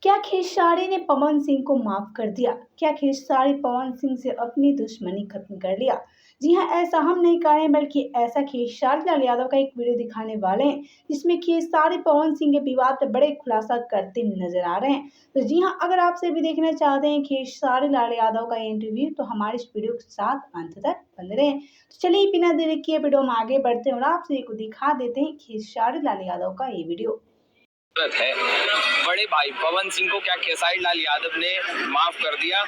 क्या खेसारी ने पवन सिंह को माफ कर दिया? क्या खेसारी पवन सिंह से अपनी दुश्मनी खत्म कर लिया? जी हाँ, ऐसा हम नहीं कह रहे हैं, बल्कि ऐसा खेसारी लाल यादव का एक वीडियो दिखाने वाले हैं, जिसमें खेसारी पवन सिंह के विवाद पर बड़े खुलासा करते नजर आ रहे हैं। तो जी हाँ, अगर आप से भी देखना चाहते हैं खेसारी लाल यादव का इंटरव्यू, तो हमारे इस वीडियो के साथ अंत तक बने रहें। तो चलिए बिना देरी किए वीडियो में आगे बढ़ते हैं और आपसे को दिखा देते हैं खेसारी लाल यादव का ये वीडियो। है बड़े भाई पवन सिंह को क्या खेसारी लाल यादव ने माफ कर दिया?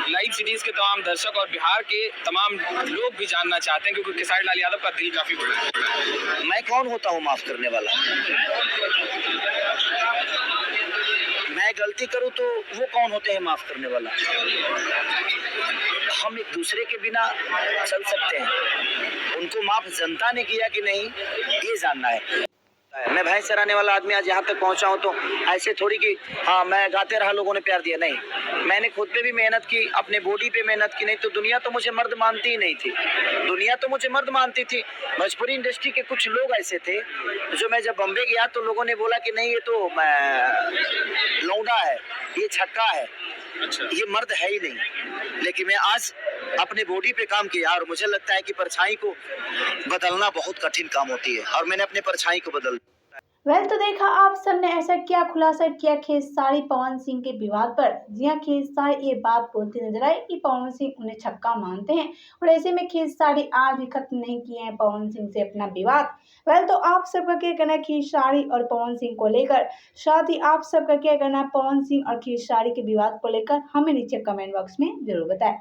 लाइव सीरीज के तमाम दर्शक और बिहार के तमाम लोग भी जानना चाहते हैं, क्योंकि खेसारी लाल यादव का दिल काफी बड़ा है। मैं कौन होता हूँ माफ करने वाला? मैं गलती करूँ तो वो कौन होते हैं माफ करने वाला? हम एक दूसरे के बिना चल सकते हैं, उनको माफ जनता ने किया कि नहीं ये जानना है। मैं भैंस चराने वाला आदमी आज यहाँ तक पहुँचा हूँ तो ऐसे थोड़ी कि हाँ मैं गाते रहा लोगों ने प्यार दिया, नहीं। मैंने खुद पे भी मेहनत की, अपने बॉडी पे मेहनत की, नहीं तो दुनिया तो मुझे मर्द मानती ही नहीं थी। दुनिया तो मुझे मर्द मानती थी। भोजपुरी इंडस्ट्री के कुछ लोग ऐसे थे जो मैं जब बॉम्बे गया तो लोगों ने बोला कि नहीं ये तो लौंडा है, ये छक्का है, ये मर्द है ही नहीं। लेकिन मैं आज अपने बॉडी पे काम किया और मुझे लगता है कि परछाई को बदलना बहुत कठिन काम होती है और मैंने अपने परछाई को बदल। तो देखा आप सबने ऐसा क्या खुलासा किया खेसारी पवन सिंह के विवाद पर। जी हाँ, खेसारी ये बात बोलते नजर आए कि पवन सिंह उन्हें छक्का मानते हैं और ऐसे में खेसारी आज भी खत्म नहीं किए हैं पवन सिंह से अपना विवाद। तो आप सबका क्या कहना है खेसारी और पवन सिंह को लेकर? साथ ही आप सबका क्या कहना है पवन सिंह और खेसारी के विवाद को लेकर? हमें नीचे कमेंट बॉक्स में जरूर बताएं।